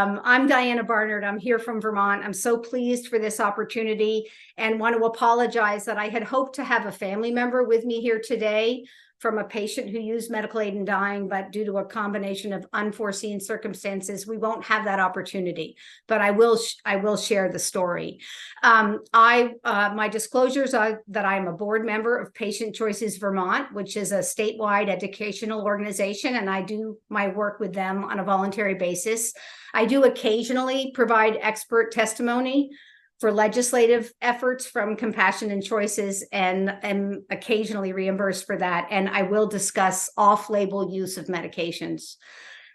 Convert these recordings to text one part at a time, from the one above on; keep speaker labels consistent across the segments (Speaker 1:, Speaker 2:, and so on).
Speaker 1: I'm Diana Barnard. I'm here from Vermont. I'm so pleased for this opportunity and want to apologize that I had hoped to have a family member with me here today from a patient who used medical aid in dying, but due to a combination of unforeseen circumstances, we won't have that opportunity, but I will share the story. My disclosures are that I'm a board member of Patient Choices Vermont, which is a statewide educational organization, and I do my work with them on a voluntary basis. I do occasionally provide expert testimony for legislative efforts from Compassion and Choices, and am occasionally reimbursed for that. And I will discuss off-label use of medications.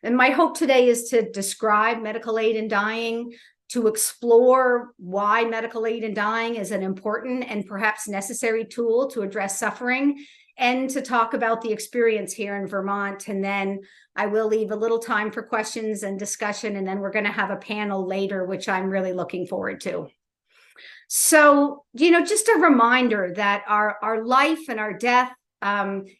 Speaker 1: And my hope today is to describe medical aid in dying, to explore why medical aid in dying is an important and perhaps necessary tool to address suffering, and to talk about the experience here in Vermont. And then I will leave a little time for questions and discussion, and then we're going to have a panel later, which I'm really looking forward to. So, just a reminder that our life and our death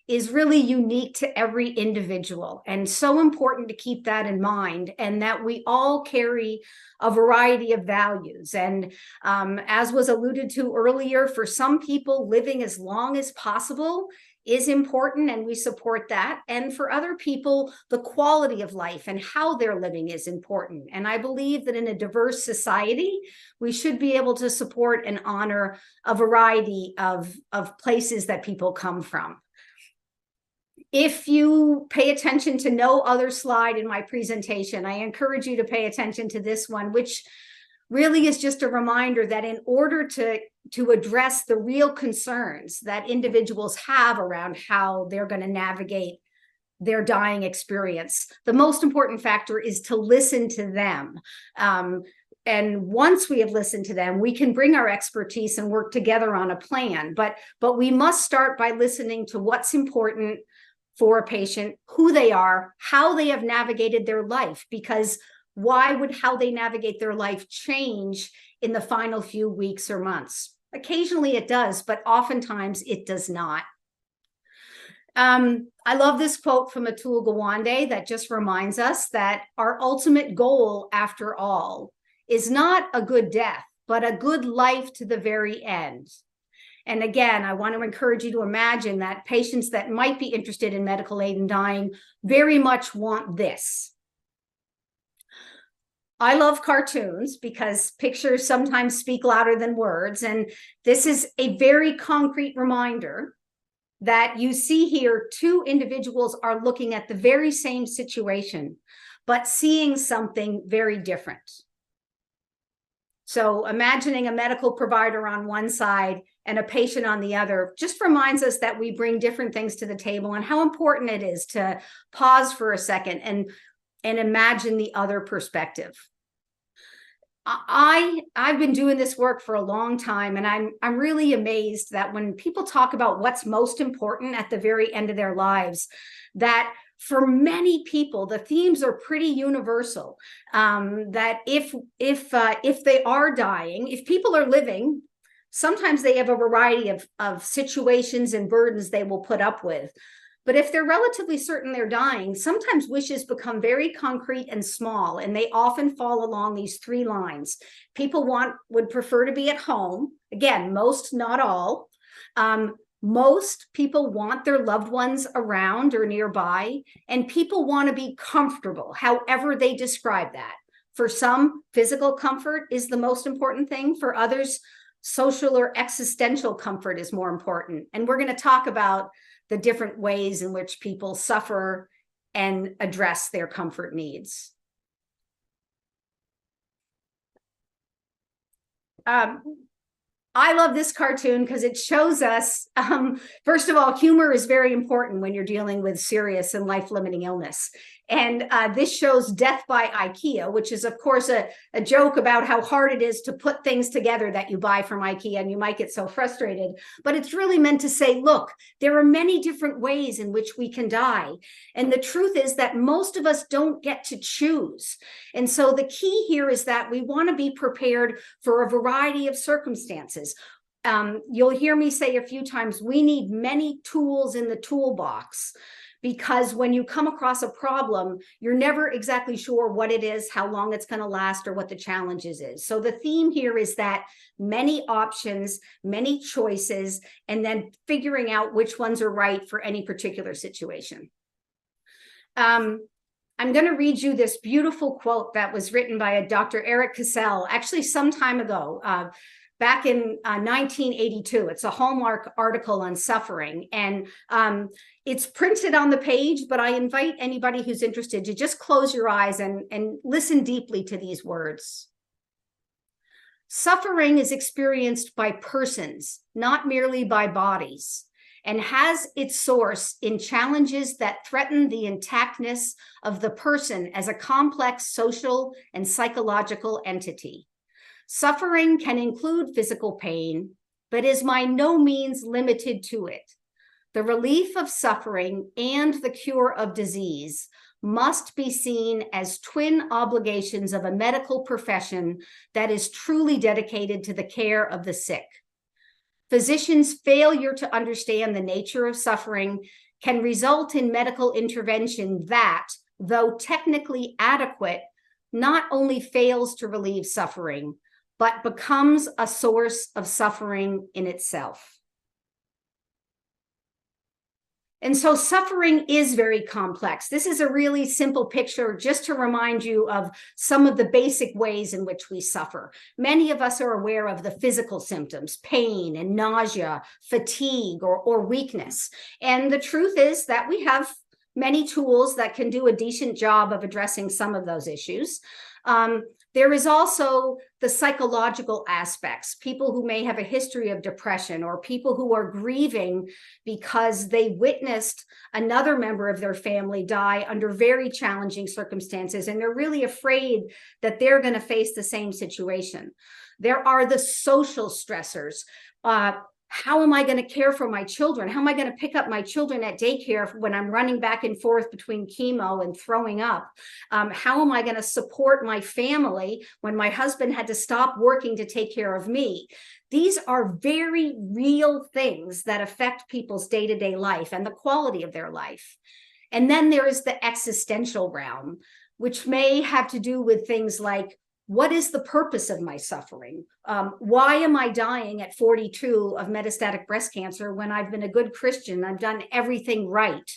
Speaker 1: is really unique to every individual, and so important to keep that in mind, and that we all carry a variety of values. And as was alluded to earlier, for some people, living as long as possible is important, and we support that. And for other people, the quality of life and how they're living is important. And I believe that in a diverse society, we should be able to support and honor a variety of places that people come from. If you pay attention to no other slide in my presentation, I encourage you to pay attention to this one, which really is just a reminder that in order to address the real concerns that individuals have around how they're going to navigate their dying experience, the most important factor is to listen to them. And once we have listened to them, we can bring our expertise and work together on a plan. But we must start by listening to what's important for a patient, who they are, how they have navigated their life, because why would how they navigate their life change in the final few weeks or months? Occasionally it does, but oftentimes it does not. I love this quote from Atul Gawande that just reminds us that our ultimate goal, after all, is not a good death, but a good life to the very end. And again, I want to encourage you to imagine that patients that might be interested in medical aid in dying very much want this. I love cartoons because pictures sometimes speak louder than words. And this is a very concrete reminder that you see here, two individuals are looking at the very same situation, but seeing something very different. So imagining a medical provider on one side and a patient on the other just reminds us that we bring different things to the table, and how important it is to pause for a second and imagine the other perspective. I've been doing this work for a long time, and I'm really amazed that when people talk about what's most important at the very end of their lives, that for many people the themes are pretty universal. That if they are dying, if people are living, sometimes they have a variety of situations and burdens they will put up with. But if they're relatively certain they're dying, sometimes wishes become very concrete and small, and they often fall along these three lines. People would prefer to be at home. Again, most, not all. Most people want their loved ones around or nearby, and people want to be comfortable, however they describe that. For some, physical comfort is the most important thing. For others, social or existential comfort is more important. And we're going to talk about the different ways in which people suffer and address their comfort needs. I love this cartoon because it shows us, first of all, humor is very important when you're dealing with serious and life-limiting illness. And this shows Death by IKEA, which is, of course, a joke about how hard it is to put things together that you buy from IKEA, and you might get so frustrated. But it's really meant to say, look, there are many different ways in which we can die. And the truth is that most of us don't get to choose. And so the key here is that we want to be prepared for a variety of circumstances. You'll hear me say a few times, we need many tools in the toolbox, because when you come across a problem, you're never exactly sure what it is, how long it's going to last, or what the challenges is. So the theme here is that many options, many choices, and then figuring out which ones are right for any particular situation. I'm going to read you this beautiful quote that was written by a Dr. Eric Cassell, actually some time ago, back in 1982. It's a Hallmark article on suffering, and it's printed on the page, but I invite anybody who's interested to just close your eyes and listen deeply to these words. Suffering is experienced by persons, not merely by bodies, and has its source in challenges that threaten the intactness of the person as a complex social and psychological entity. Suffering can include physical pain, but is by no means limited to it. The relief of suffering and the cure of disease must be seen as twin obligations of a medical profession that is truly dedicated to the care of the sick. Physicians' failure to understand the nature of suffering can result in medical intervention that, though technically adequate, not only fails to relieve suffering, but becomes a source of suffering in itself. And so suffering is very complex. This is a really simple picture just to remind you of some of the basic ways in which we suffer. Many of us are aware of the physical symptoms, pain and nausea, fatigue, or weakness. And the truth is that we have many tools that can do a decent job of addressing some of those issues. There is also the psychological aspects, people who may have a history of depression, or people who are grieving because they witnessed another member of their family die under very challenging circumstances, and they're really afraid that they're going to face the same situation. There are the social stressors. How am I going to care for my children? How am I going to pick up my children at daycare when I'm running back and forth between chemo and throwing up? How am I going to support my family when my husband had to stop working to take care of me? These are very real things that affect people's day-to-day life and the quality of their life. And then there is the existential realm, which may have to do with things like, what is the purpose of my suffering? Why am I dying at 42 of metastatic breast cancer when I've been a good Christian? I've done everything right.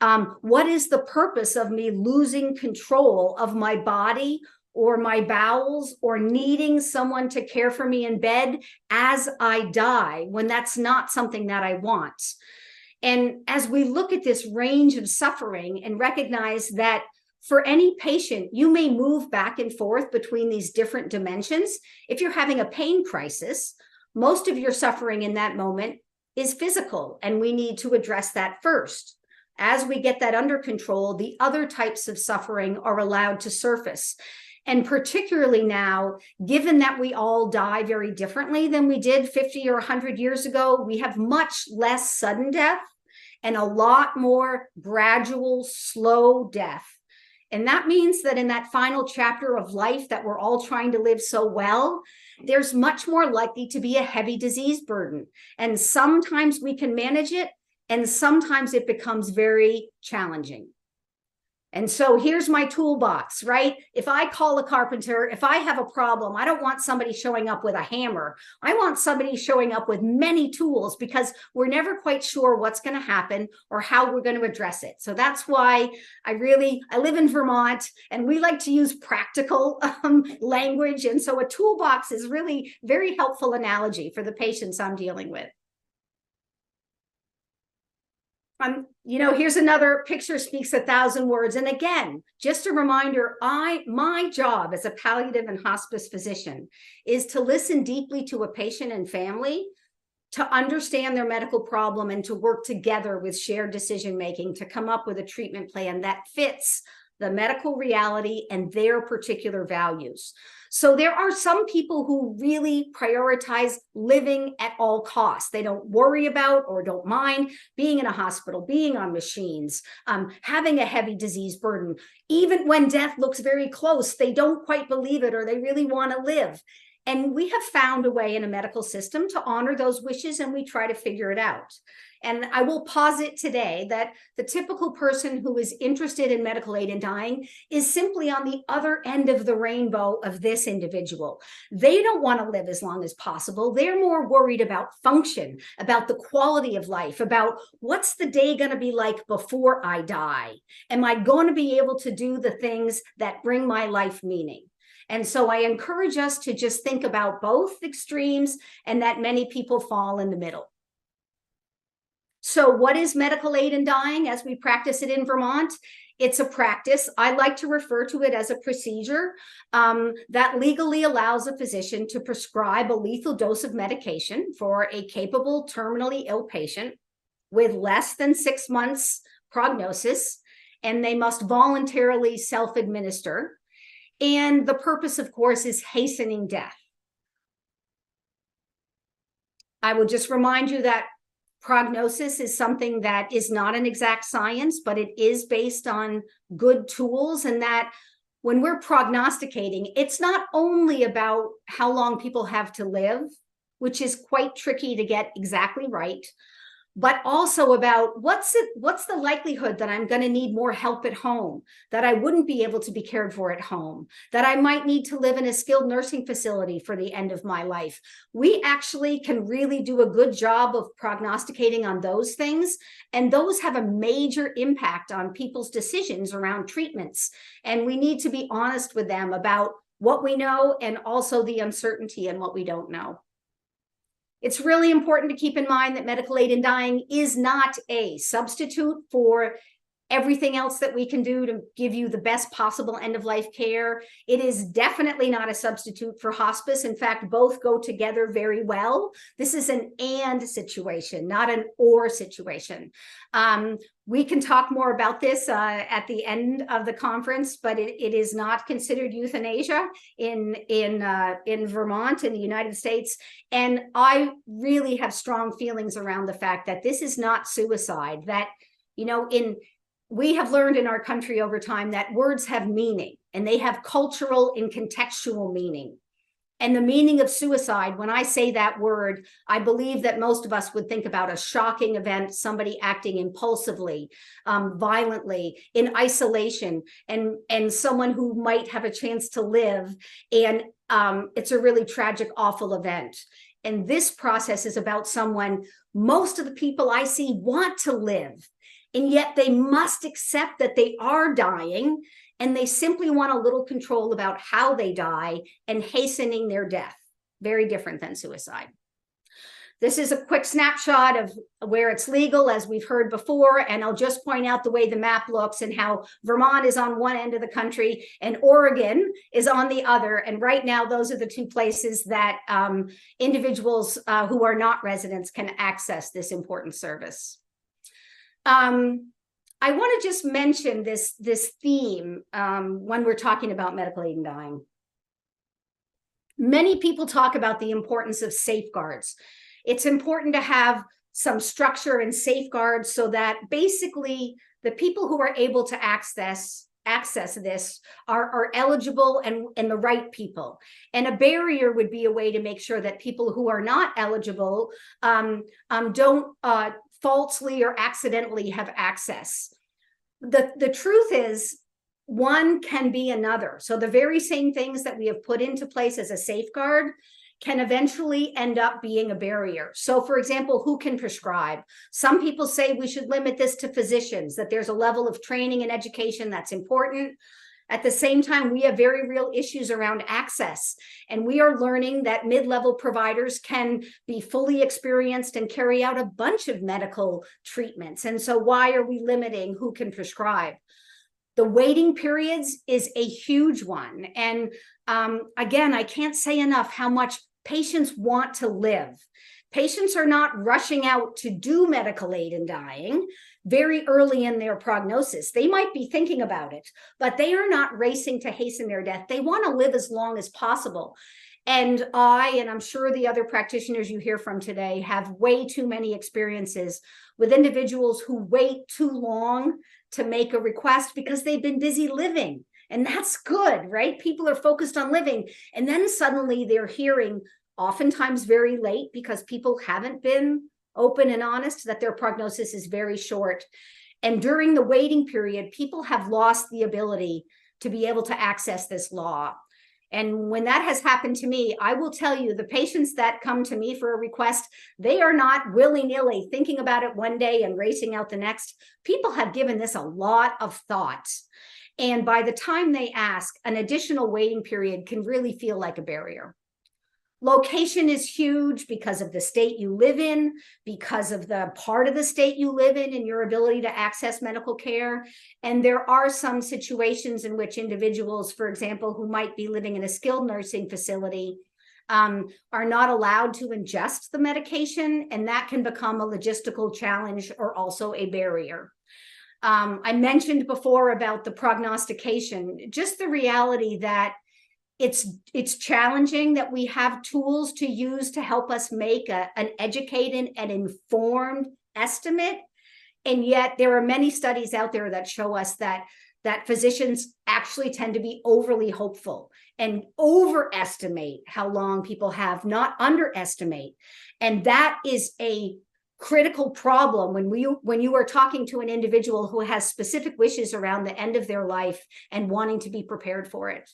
Speaker 1: What is the purpose of me losing control of my body or my bowels, or needing someone to care for me in bed as I die, when that's not something that I want? And as we look at this range of suffering and recognize that for any patient, you may move back and forth between these different dimensions. If you're having a pain crisis, most of your suffering in that moment is physical, and we need to address that first. As we get that under control, the other types of suffering are allowed to surface. And particularly now, given that we all die very differently than we did 50 or 100 years ago, we have much less sudden death and a lot more gradual, slow death. And that means that in that final chapter of life that we're all trying to live so well, there's much more likely to be a heavy disease burden. And sometimes we can manage it, and sometimes it becomes very challenging. And so here's my toolbox, right? If I call a carpenter, if I have a problem, I don't want somebody showing up with a hammer. I want somebody showing up with many tools, because we're never quite sure what's going to happen or how we're going to address it. So that's why I live in Vermont, and we like to use practical language. And so a toolbox is really a very helpful analogy for the patients I'm dealing with. Here's another picture speaks 1,000 words. And again, just a reminder, my job as a palliative and hospice physician is to listen deeply to a patient and family, to understand their medical problem, and to work together with shared decision-making to come up with a treatment plan that fits the medical reality and their particular values. So there are some people who really prioritize living at all costs. They don't worry about or don't mind being in a hospital, being on machines, having a heavy disease burden. Even when death looks very close, they don't quite believe it, or they really want to live. And we have found a way in a medical system to honor those wishes, and we try to figure it out. And I will posit today that the typical person who is interested in medical aid in dying is simply on the other end of the rainbow of this individual. They don't want to live as long as possible. They're more worried about function, about the quality of life, about what's the day going to be like before I die? Am I going to be able to do the things that bring my life meaning? And so I encourage us to just think about both extremes, and that many people fall in the middle. So what is medical aid in dying as we practice it in Vermont? It's a practice. I like to refer to it as a procedure that legally allows a physician to prescribe a lethal dose of medication for a capable terminally ill patient with less than 6 months prognosis, and they must voluntarily self-administer. And the purpose, of course, is hastening death. I will just remind you that prognosis is something that is not an exact science, but it is based on good tools, and that when we're prognosticating, it's not only about how long people have to live, which is quite tricky to get exactly right, but also about what's the likelihood that I'm going to need more help at home, that I wouldn't be able to be cared for at home, that I might need to live in a skilled nursing facility for the end of my life. We actually can really do a good job of prognosticating on those things, and those have a major impact on people's decisions around treatments. And we need to be honest with them about what we know and also the uncertainty in what we don't know. It's really important to keep in mind that medical aid in dying is not a substitute for everything else that we can do to give you the best possible end-of-life care. It is definitely not a substitute for hospice. In fact, both go together very well. This is an and situation, not an or situation. We can talk more about this at the end of the conference, but it is not considered euthanasia in Vermont, in the United States. And I really have strong feelings around the fact that this is not suicide, that, we have learned in our country over time that words have meaning, and they have cultural and contextual meaning. And the meaning of suicide, when I say that word, I believe that most of us would think about a shocking event, somebody acting impulsively, violently, in isolation, and someone who might have a chance to live. And it's a really tragic, awful event. And this process is about someone, most of the people I see want to live, and yet they must accept that they are dying, and they simply want a little control about how they die and hastening their death. Very different than suicide. This is a quick snapshot of where it's legal, as we've heard before, and I'll just point out the way the map looks and how Vermont is on one end of the country and Oregon is on the other. And right now, those are the two places that individuals who are not residents can access this important service. I want to just mention this theme when we're talking about medical aid in dying. Many people talk about the importance of safeguards. It's important to have some structure and safeguards so that basically the people who are able to access this are eligible and the right people. And a barrier would be a way to make sure that people who are not eligible don't falsely or accidentally have access. The truth is, one can be another. So the very same things that we have put into place as a safeguard can eventually end up being a barrier. So for example, who can prescribe? Some people say we should limit this to physicians, that there's a level of training and education that's important. At the same time, we have very real issues around access, and we are learning that mid-level providers can be fully experienced and carry out a bunch of medical treatments. And so why are we limiting who can prescribe? The waiting periods is a huge one. And again, I can't say enough how much patients want to live. Patients are not rushing out to do medical aid in dying very early in their prognosis. They might be thinking about it, but they are not racing to hasten their death. They want to live as long as possible. And I'm sure the other practitioners you hear from today have way too many experiences with individuals who wait too long to make a request because they've been busy living. And that's good, right? People are focused on living. And then suddenly they're hearing, oftentimes very late, because people haven't been open and honest, that their prognosis is very short. And during the waiting period, people have lost the ability to be able to access this law. And when that has happened to me, I will tell you, the patients that come to me for a request, they are not willy-nilly thinking about it one day and racing out the next. People have given this a lot of thought. And by the time they ask, an additional waiting period can really feel like a barrier. Location is huge because of the state you live in, because of the part of the state you live in and your ability to access medical care. And there are some situations in which individuals, for example, who might be living in a skilled nursing facility, are not allowed to ingest the medication, and that can become a logistical challenge or also a barrier. I mentioned before about the prognostication, just the reality that it's challenging, that we have tools to use to help us make an educated and informed estimate. And yet there are many studies out there that show us that physicians actually tend to be overly hopeful and overestimate how long people have, not underestimate. And that is a critical problem when you are talking to an individual who has specific wishes around the end of their life and wanting to be prepared for it.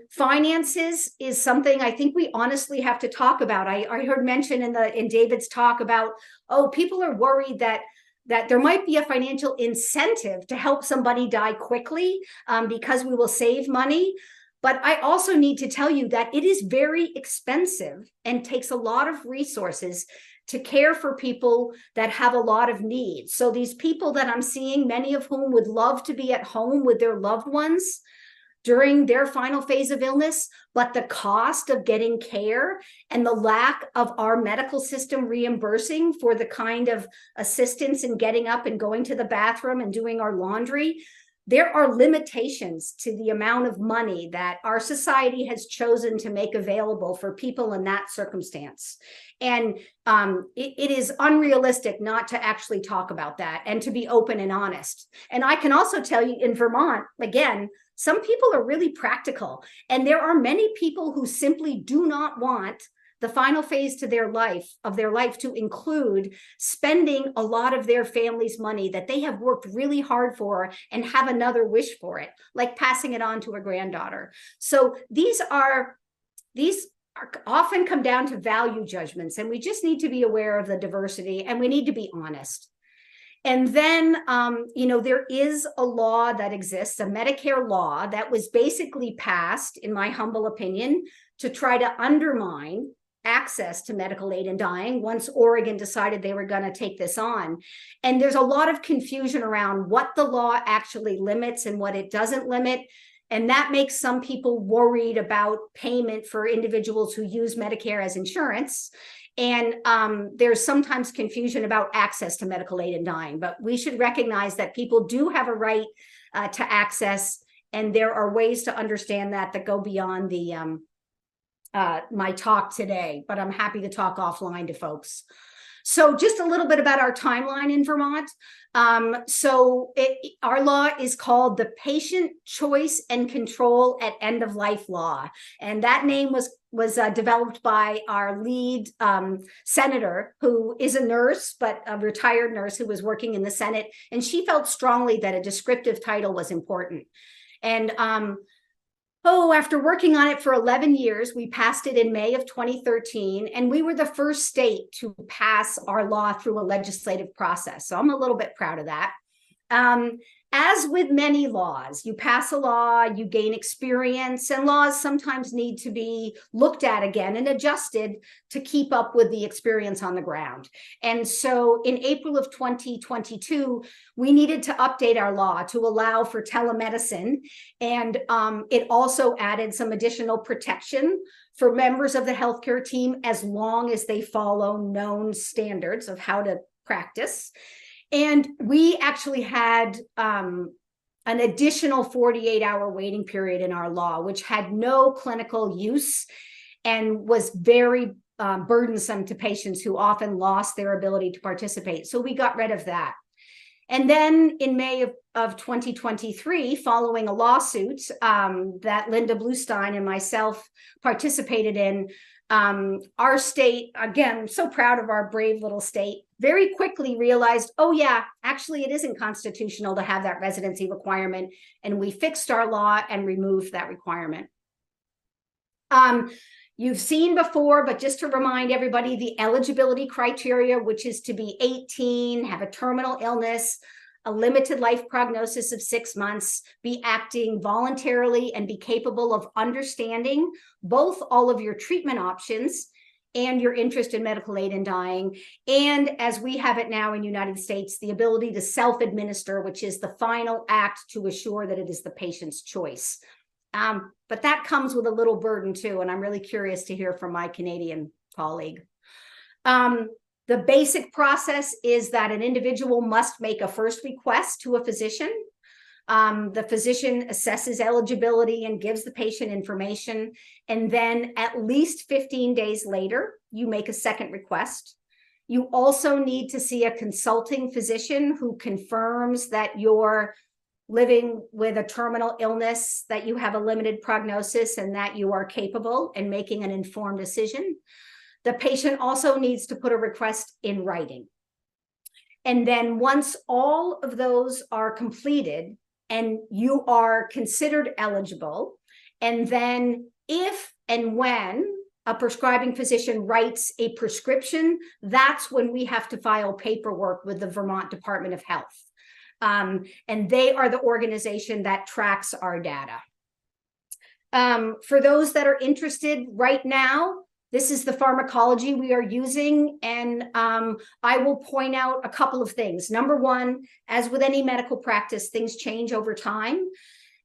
Speaker 1: Finances is something I think we honestly have to talk about. I heard mention in David's talk about, people are worried that there might be a financial incentive to help somebody die quickly because we will save money. But I also need to tell you that it is very expensive and takes a lot of resources to care for people that have a lot of needs. So these people that I'm seeing, many of whom would love to be at home with their loved ones during their final phase of illness, but the cost of getting care and the lack of our medical system reimbursing for the kind of assistance in getting up and going to the bathroom and doing our laundry, there are limitations to the amount of money that our society has chosen to make available for people in that circumstance. And it is unrealistic not to actually talk about that and to be open and honest. And I can also tell you, in Vermont, again, some people are really practical, and there are many people who simply do not want the final phase of their life to include spending a lot of their family's money that they have worked really hard for and have another wish for it, like passing it on to a granddaughter. So these often come down to value judgments, and we just need to be aware of the diversity, and we need to be honest. And then, there is a law that exists, a Medicare law that was basically passed, in my humble opinion, to try to undermine access to medical aid in dying once Oregon decided they were going to take this on. And there's a lot of confusion around what the law actually limits and what it doesn't limit. And that makes some people worried about payment for individuals who use Medicare as insurance. And there's sometimes confusion about access to medical aid in dying, but we should recognize that people do have a right to access, and there are ways to understand that go beyond the my talk today, but I'm happy to talk offline to folks. So just a little bit about our timeline in Vermont. Our law is called the Patient Choice and Control at End of Life Law. And that name was developed by our lead senator, who is a nurse, but a retired nurse who was working in the Senate. And she felt strongly that a descriptive title was important. And after working on it for 11 years, we passed it in May of 2013, and we were the first state to pass our law through a legislative process. So I'm a little bit proud of that. As with many laws, you pass a law, you gain experience, and laws sometimes need to be looked at again and adjusted to keep up with the experience on the ground. And so in April of 2022, we needed to update our law to allow for telemedicine. And it also added some additional protection for members of the healthcare team as long as they follow known standards of how to practice. And we actually had an additional 48-hour waiting period in our law, which had no clinical use and was very burdensome to patients who often lost their ability to participate. So we got rid of that. And then in May of 2023, following a lawsuit that Linda Bluestein and myself participated in, our state, again, I'm so proud of our brave little state, very quickly realized, oh yeah, actually it isn't constitutional to have that residency requirement. And we fixed our law and removed that requirement. You've seen before, but just to remind everybody, the eligibility criteria, which is to be 18, have a terminal illness, a limited life prognosis of 6 months, be acting voluntarily, and be capable of understanding both all of your treatment options and your interest in medical aid in dying. And as we have it now in the United States, the ability to self-administer, which is the final act to assure that it is the patient's choice. But that comes with a little burden too, and I'm really curious to hear from my Canadian colleague. The basic process is that an individual must make a first request to a physician. The physician assesses eligibility and gives the patient information, and then at least 15 days later, you make a second request. You also need to see a consulting physician who confirms that you're living with a terminal illness, that you have a limited prognosis, and that you are capable and making an informed decision. The patient also needs to put a request in writing. And then once all of those are completed and you are considered eligible, and then if and when a prescribing physician writes a prescription, that's when we have to file paperwork with the Vermont Department of Health. And they are the organization that tracks our data. For those that are interested right now, this is the pharmacology we are using, and I will point out a couple of things. Number one, as with any medical practice, things change over time.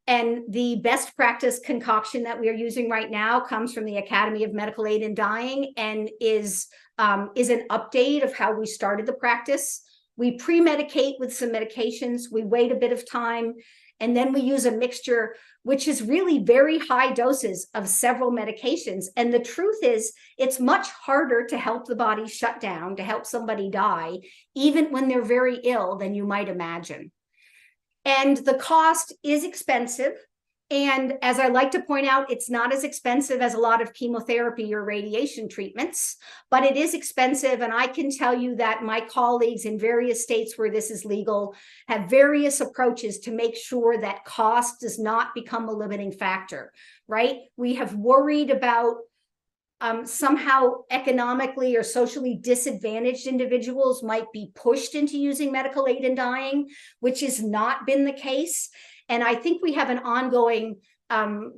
Speaker 1: And the best practice concoction that we are using right now comes from the Academy of Medical Aid in Dying and is an update of how we started the practice. We pre-medicate with some medications, we wait a bit of time, and then we use a mixture, which is really very high doses of several medications. And the truth is, it's much harder to help the body shut down, to help somebody die, even when they're very ill, than you might imagine. And the cost is expensive. And as I like to point out, it's not as expensive as a lot of chemotherapy or radiation treatments, but it is expensive. And I can tell you that my colleagues in various states where this is legal have various approaches to make sure that cost does not become a limiting factor, right? We have worried about somehow economically or socially disadvantaged individuals might be pushed into using medical aid in dying, which has not been the case. And I think we have an ongoing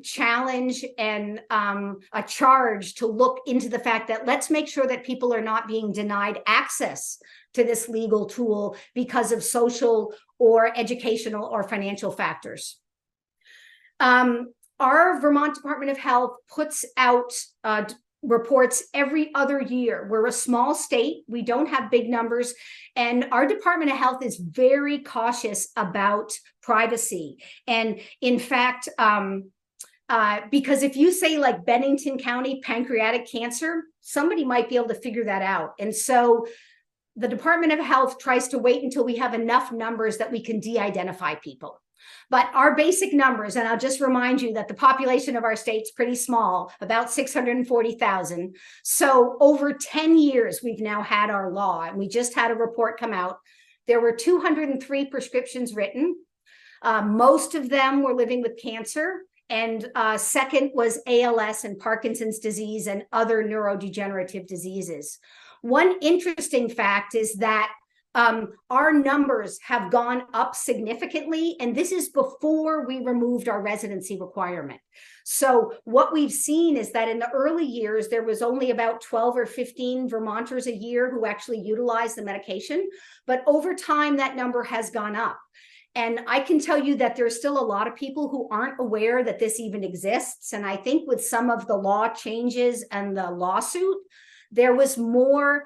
Speaker 1: challenge and a charge to look into the fact that let's make sure that people are not being denied access to this legal tool because of social or educational or financial factors. Our Vermont Department of Health puts out reports every other year. We're a small state. We don't have big numbers. And our Department of Health is very cautious about privacy. And in fact, because if you say like Bennington County pancreatic cancer, somebody might be able to figure that out. And so the Department of Health tries to wait until we have enough numbers that we can de-identify people. But our basic numbers, and I'll just remind you that the population of our state's pretty small, about 640,000. So over 10 years, we've now had our law, and we just had a report come out. There were 203 prescriptions written. Most of them were living with cancer. And second was ALS and Parkinson's disease and other neurodegenerative diseases. One interesting fact is that our numbers have gone up significantly, and this is before we removed our residency requirement. So what we've seen is that in the early years, there was only about 12 or 15 Vermonters a year who actually utilized the medication. But over time, that number has gone up. And I can tell you that there's still a lot of people who aren't aware that this even exists. And I think with some of the law changes and the lawsuit, there was more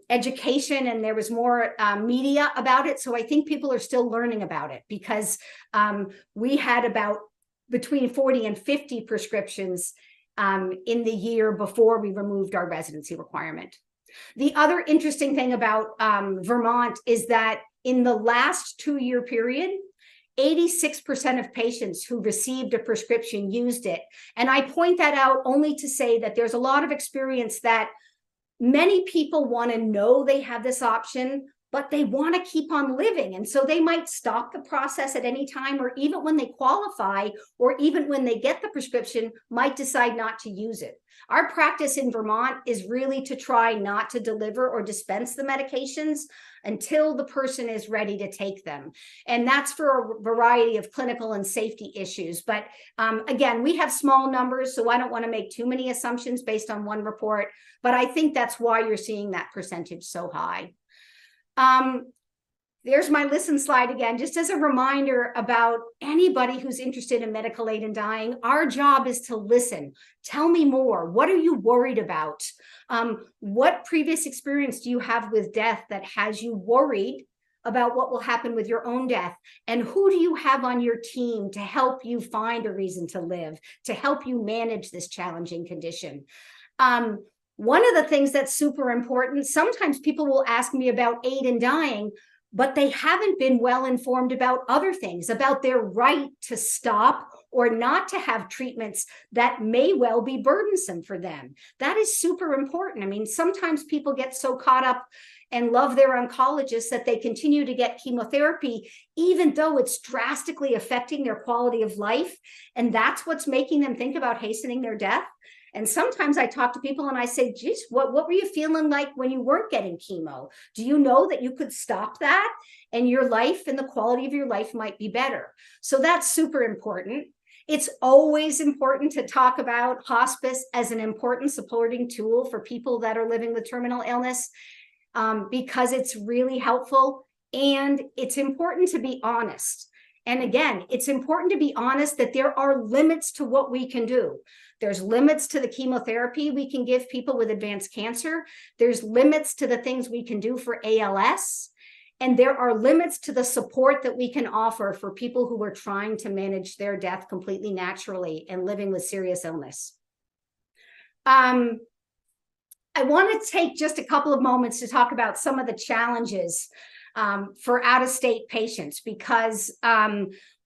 Speaker 1: education and there was more media about it. So I think people are still learning about it because we had about between 40 and 50 prescriptions in the year before we removed our residency requirement. The other interesting thing about Vermont is that in the last 2-year period, 86% of patients who received a prescription used it. And I point that out only to say that there's a lot of experience that many people want to know they have this option, but they want to keep on living. And so they might stop the process at any time, or even when they qualify, or even when they get the prescription, might decide not to use it. Our practice in Vermont is really to try not to deliver or dispense the medications until the person is ready to take them. And that's for a variety of clinical and safety issues. But again, we have small numbers, so I don't want to make too many assumptions based on one report, but I think that's why you're seeing that percentage so high. There's my listen slide again, just as a reminder about anybody who's interested in medical aid in dying. Our job is to listen. Tell me more. What are you worried about? What previous experience do you have with death that has you worried about what will happen with your own death? And who do you have on your team to help you find a reason to live, to help you manage this challenging condition? One of the things that's super important, sometimes people will ask me about aid in dying, but they haven't been well informed about other things, about their right to stop or not to have treatments that may well be burdensome for them. That is super important. I mean, sometimes people get so caught up and love their oncologist that they continue to get chemotherapy, even though it's drastically affecting their quality of life. And that's what's making them think about hastening their death. And sometimes I talk to people and I say, geez, what were you feeling like when you weren't getting chemo? Do you know that you could stop that and your life and the quality of your life might be better? So that's super important. It's always important to talk about hospice as an important supporting tool for people that are living with terminal illness, because it's really helpful, and it's important to be honest. And again, it's important to be honest that there are limits to what we can do. There's limits to the chemotherapy we can give people with advanced cancer. There's limits to the things we can do for ALS. And there are limits to the support that we can offer for people who are trying to manage their death completely naturally and living with serious illness. I want to take just a couple of moments to talk about some of the challenges for out-of-state patients, because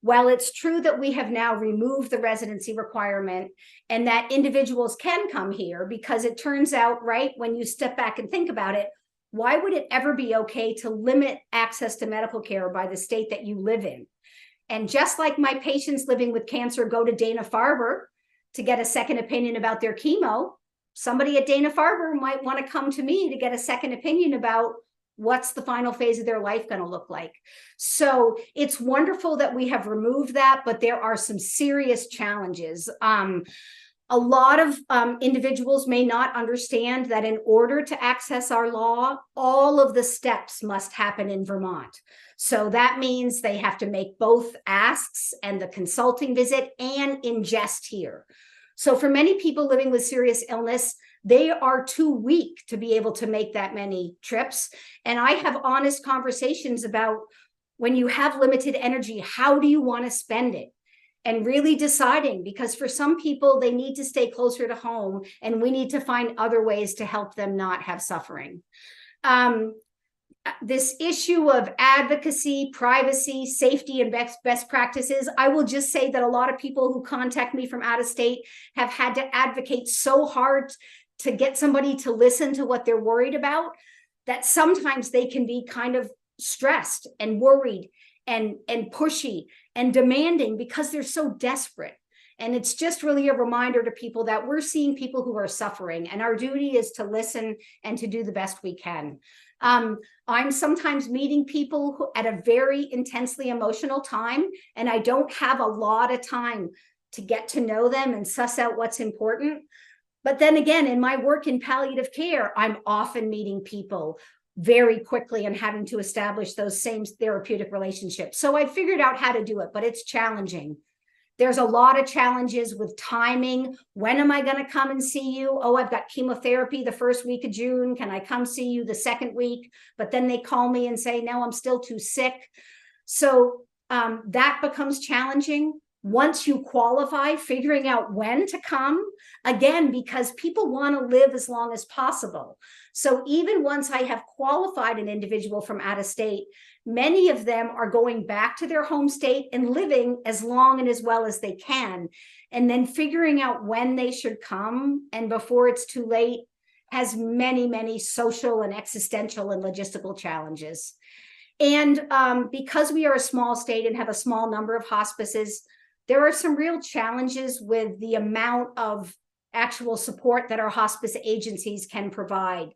Speaker 1: while it's true that we have now removed the residency requirement and that individuals can come here, because it turns out, right, when you step back and think about it, why would it ever be okay to limit access to medical care by the state that you live in? And just like my patients living with cancer go to Dana-Farber to get a second opinion about their chemo, somebody at Dana-Farber might want to come to me to get a second opinion about what's the final phase of their life going to look like. So it's wonderful that we have removed that, but there are some serious challenges. A lot of individuals may not understand that in order to access our law, all of the steps must happen in Vermont. So that means they have to make both asks and the consulting visit and ingest here. So for many people living with serious illness, they are too weak to be able to make that many trips. And I have honest conversations about, when you have limited energy, how do you want to spend it? And really deciding, because for some people, they need to stay closer to home, and we need to find other ways to help them not have suffering. This issue of advocacy, privacy, safety, and best practices, I will just say that a lot of people who contact me from out of state have had to advocate so hard to get somebody to listen to what they're worried about, that sometimes they can be kind of stressed and worried and pushy and demanding because they're so desperate. And it's just really a reminder to people that we're seeing people who are suffering, and our duty is to listen and to do the best we can. I'm sometimes meeting people who, at a very intensely emotional time, and I don't have a lot of time to get to know them and suss out what's important. But then again, in my work in palliative care, I'm often meeting people very quickly and having to establish those same therapeutic relationships. So I figured out how to do it, but it's challenging. There's a lot of challenges with timing. When am I going to come and see you? Oh, I've got chemotherapy the first week of June. Can I come see you the second week? But then they call me and say, no, I'm still too sick. So that becomes challenging. once you qualify, figuring out when to come, again, because people want to live as long as possible. So even once I have qualified an individual from out of state, many of them are going back to their home state and living as long and as well as they can. And then figuring out when they should come and before it's too late has many, many social and existential and logistical challenges. And because we are a small state and have a small number of hospices, there are some real challenges with the amount of actual support that our hospice agencies can provide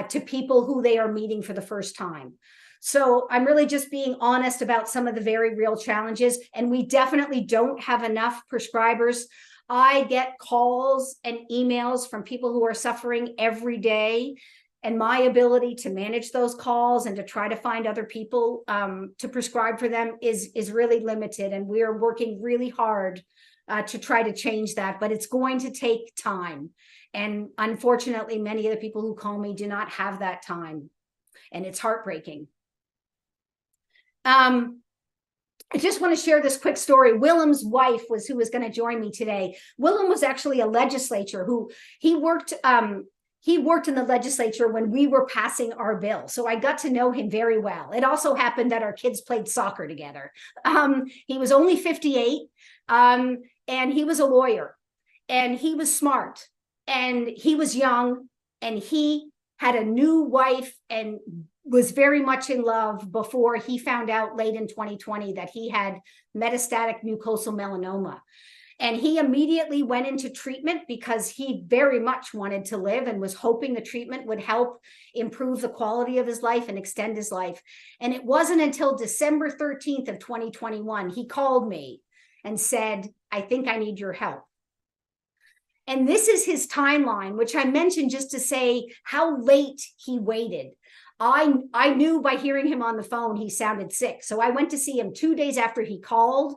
Speaker 1: to people who they are meeting for the first time. So I'm really just being honest about some of the very real challenges, and we definitely don't have enough prescribers. I get calls and emails from people who are suffering every day, and my ability to manage those calls and to try to find other people to prescribe for them is really limited. And we are working really hard to try to change that, but it's going to take time. And unfortunately, many of the people who call me do not have that time, and it's heartbreaking. I just want to share this quick story. Willem's wife was who was going to join me today. Willem was actually a legislator who he worked in the legislature when we were passing our bill. So I got to know him very well. It also happened that our kids played soccer together. He was only 58, and he was a lawyer, and he was smart, and he was young, and he had a new wife and was very much in love before he found out late in 2020 that he had metastatic mucosal melanoma. And he immediately went into treatment because he very much wanted to live and was hoping the treatment would help improve the quality of his life and extend his life. And it wasn't until December 13th of 2021, he called me and said, I think I need your help. And this is his timeline, which I mentioned just to say how late he waited. I knew by hearing him on the phone, he sounded sick. So I went to see him 2 days after he called.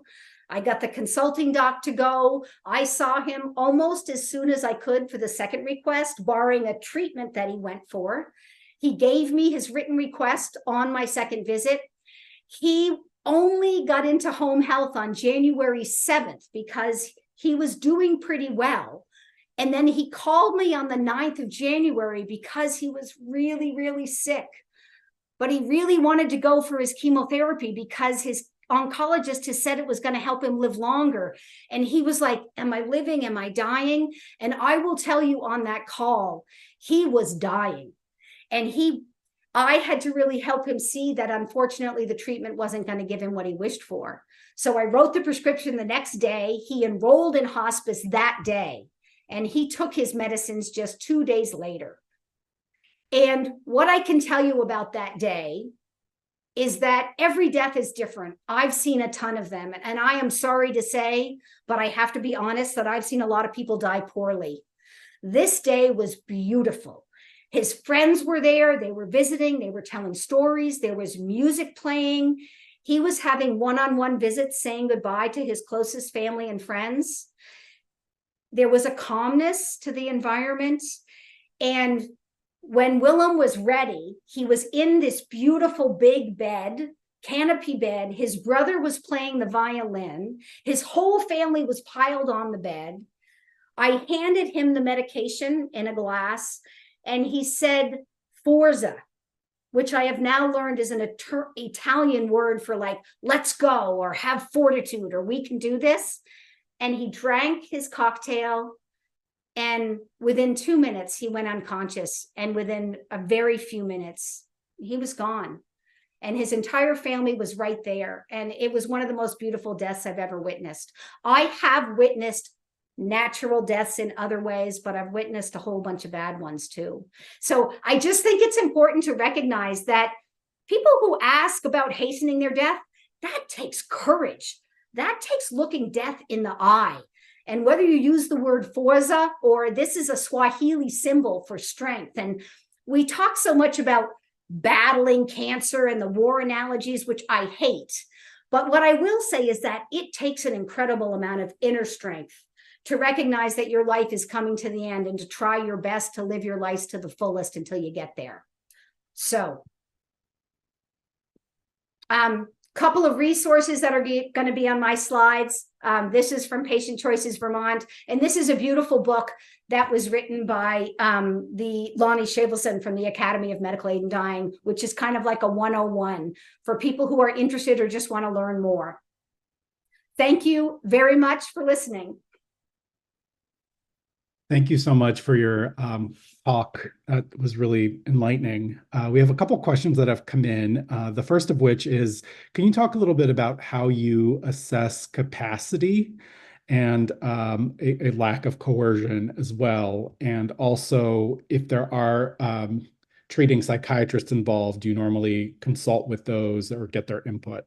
Speaker 1: I got the consulting doc to go. I saw him almost as soon as I could for the second request, barring a treatment that he went for. He gave me his written request on my second visit. He only got into home health on January 7th because he was doing pretty well. And then he called me on the 9th of January because he was really, really sick. But he really wanted to go for his chemotherapy because his oncologist has said it was going to help him live longer. And he was like, am I living? Am I dying? And I will tell you on that call, he was dying. And I had to really help him see that unfortunately the treatment wasn't going to give him what he wished for. So I wrote the prescription the next day. He enrolled in hospice that day. And he took his medicines just 2 days later. And what I can tell you about that day is that every death is different. I've seen a ton of them. And I am sorry to say, but I have to be honest that I've seen a lot of people die poorly. This day was beautiful. His friends were there. They were visiting. They were telling stories. There was music playing. He was having one-on-one visits, saying goodbye to his closest family and friends. There was a calmness to the environment. And when Willem was ready, he was in this beautiful big bed, canopy bed. His brother was playing the violin. His whole family was piled on the bed. I handed him the medication in a glass, and he said, Forza, which I have now learned is an Italian word for like, let's go, or have fortitude, or we can do this. And he drank his cocktail, and within 2 minutes, he went unconscious. And within a very few minutes, he was gone. And his entire family was right there. And it was one of the most beautiful deaths I've ever witnessed. I have witnessed natural deaths in other ways, but I've witnessed a whole bunch of bad ones too. So I just think it's important to recognize that people who ask about hastening their death, that takes courage. That takes looking death in the eye. And whether you use the word Forza or this is a Swahili symbol for strength. And we talk so much about battling cancer and the war analogies, which I hate. But what I will say is that it takes an incredible amount of inner strength to recognize that your life is coming to the end and to try your best to live your life to the fullest until you get there. So, Couple of resources that are going to be on my slides. This is from Patient Choices Vermont, and this is a beautiful book that was written by the Lonnie Shavelson from the Academy of Medical Aid in Dying, which is kind of like a 101 for people who are interested or just want to learn more. Thank you very much for listening.
Speaker 2: Thank you so much for your talk. That was really enlightening. We have a couple questions that have come in. The first of which is, can you talk a little bit about how you assess capacity and a lack of coercion as well? And also, if there are treating psychiatrists involved, do you normally consult with those or get their input?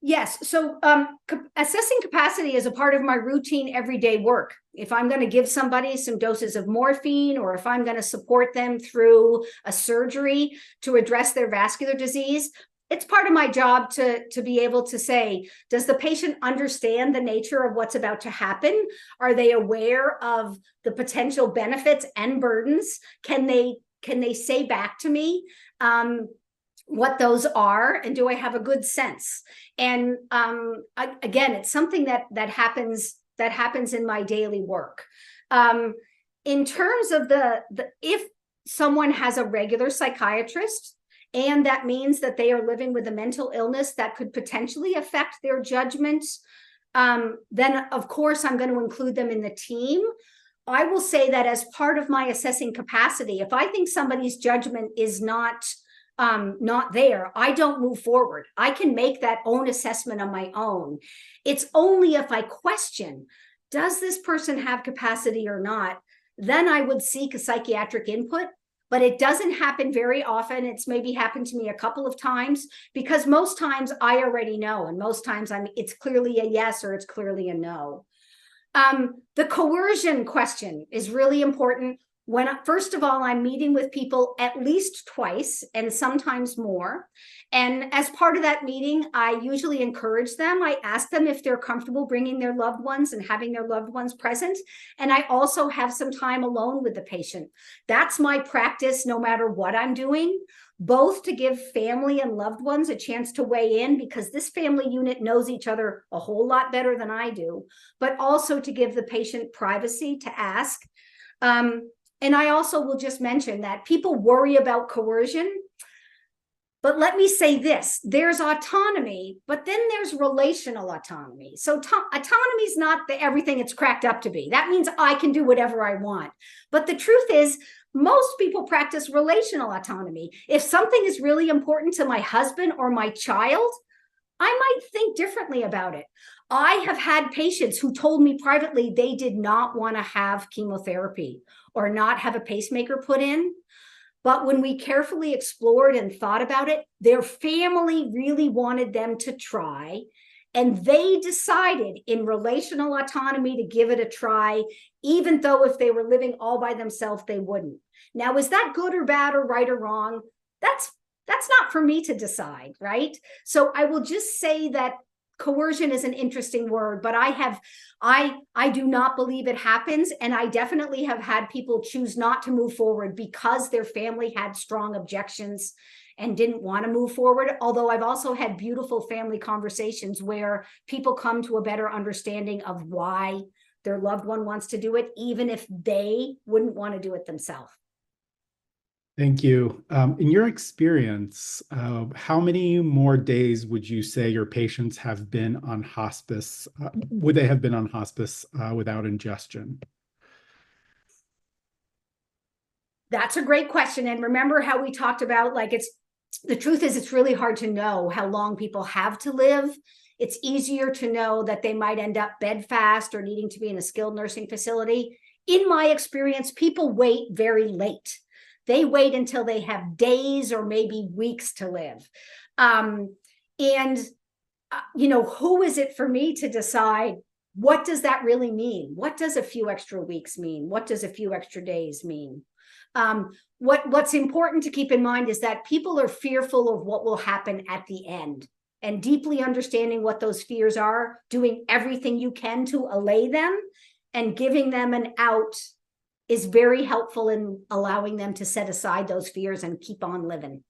Speaker 1: Yes. So assessing capacity is a part of my routine everyday work. If I'm going to give somebody some doses of morphine, or if I'm going to support them through a surgery to address their vascular disease, it's part of my job to be able to say, does the patient understand the nature of what's about to happen? Are they aware of the potential benefits and burdens? Can they say back to me what those are, and do I have a good sense? And again, it's something that happens in my daily work. In terms of if someone has a regular psychiatrist, and that means that they are living with a mental illness that could potentially affect their judgment, then of course I'm going to include them in the team. I will say that as part of my assessing capacity, if I think somebody's judgment is not there, I don't move forward. I can make that own assessment on my own. It's only if I question, does this person have capacity or not, then I would seek a psychiatric input. But it doesn't happen very often. It's maybe happened to me a couple of times, because most times I already know, and most times it's clearly a yes or it's clearly a no. The coercion question is really important. First of all, I'm meeting with people at least twice and sometimes more. And as part of that meeting, I usually encourage them. I ask them if they're comfortable bringing their loved ones and having their loved ones present. And I also have some time alone with the patient. That's my practice no matter what I'm doing, both to give family and loved ones a chance to weigh in, because this family unit knows each other a whole lot better than I do, but also to give the patient privacy to ask. And I also will just mention that people worry about coercion, but let me say this, there's autonomy, but then there's relational autonomy. So autonomy is not everything it's cracked up to be. That means I can do whatever I want. But the truth is, most people practice relational autonomy. If something is really important to my husband or my child, I might think differently about it. I have had patients who told me privately they did not want to have chemotherapy or not have a pacemaker put in. But when we carefully explored and thought about it, their family really wanted them to try. And they decided in relational autonomy to give it a try, even though if they were living all by themselves, they wouldn't. Now, is that good or bad or right or wrong? That's not for me to decide, right? So I will just say that coercion is an interesting word, but I do not believe it happens. And I definitely have had people choose not to move forward because their family had strong objections and didn't want to move forward. Although I've also had beautiful family conversations where people come to a better understanding of why their loved one wants to do it, even if they wouldn't want to do it themselves.
Speaker 2: Thank you. In your experience, how many more days would you say your patients have been on hospice? Would they have been on hospice without ingestion?
Speaker 1: That's a great question. And remember how we talked about, the truth is it's really hard to know how long people have to live. It's easier to know that they might end up bedfast or needing to be in a skilled nursing facility. In my experience, people wait very late. They wait until they have days or maybe weeks to live. Who is it for me to decide what does that really mean? What does a few extra weeks mean? What does a few extra days mean? What's important to keep in mind is that people are fearful of what will happen at the end, and deeply understanding what those fears are, doing everything you can to allay them, and giving them an out is very helpful in allowing them to set aside those fears and keep on living.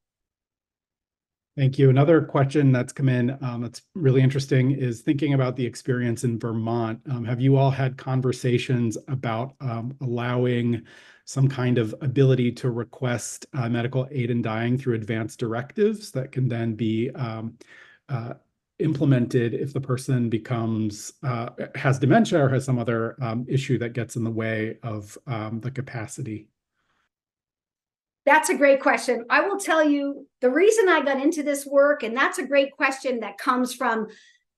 Speaker 2: Thank you. Another question that's come in that's really interesting is thinking about the experience in Vermont. Have you all had conversations about allowing some kind of ability to request medical aid in dying through advanced directives that can then be uh, implemented if the person becomes has dementia or has some other issue that gets in the way of the capacity?
Speaker 1: That's a great question. I will tell you the reason I got into this work, and that's a great question that comes from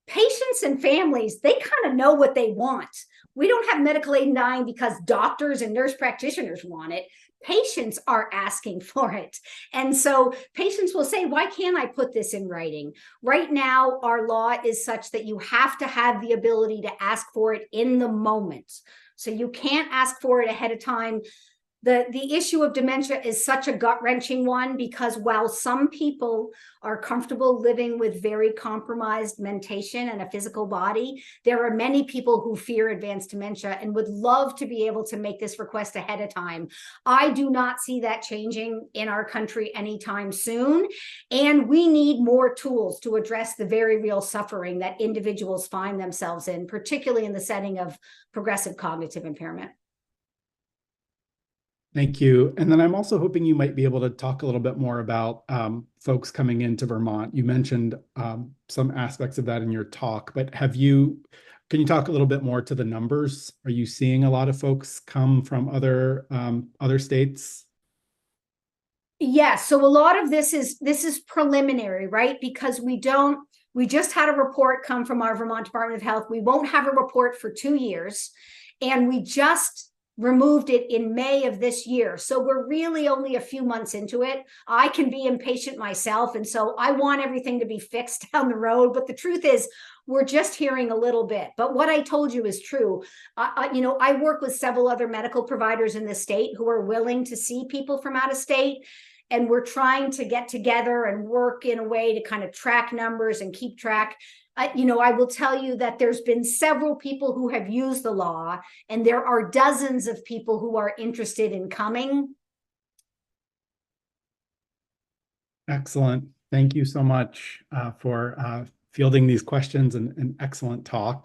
Speaker 1: patients and families. They kind of know what they want. We don't have medical aid in dying because doctors and nurse practitioners want it. Patients are asking for it. And so patients will say, why can't I put this in writing? Right now, our law is such that you have to have the ability to ask for it in the moment. So you can't ask for it ahead of time. The issue of dementia is such a gut-wrenching one because while some people are comfortable living with very compromised mentation and a physical body, there are many people who fear advanced dementia and would love to be able to make this request ahead of time. I do not see that changing in our country anytime soon, and we need more tools to address the very real suffering that individuals find themselves in, particularly in the setting of progressive cognitive impairment.
Speaker 2: Thank you. And then I'm also hoping you might be able to talk a little bit more about folks coming into Vermont. You mentioned some aspects of that in your talk, but can you talk a little bit more to the numbers? Are you seeing a lot of folks come from other states?
Speaker 1: Yes. So a lot of this is preliminary, right? Because we just had a report come from our Vermont Department of Health. We won't have a report for 2 years. And we just removed it in May of this year. So we're really only a few months into it. I can be impatient myself. And so I want everything to be fixed down the road. But the truth is, we're just hearing a little bit. But what I told you is true. I work with several other medical providers in the state who are willing to see people from out of state. And we're trying to get together and work in a way to kind of track numbers and keep track. I will tell you that there's been several people who have used the law, and there are dozens of people who are interested in coming.
Speaker 2: Excellent. Thank you so much for fielding these questions and an excellent talk.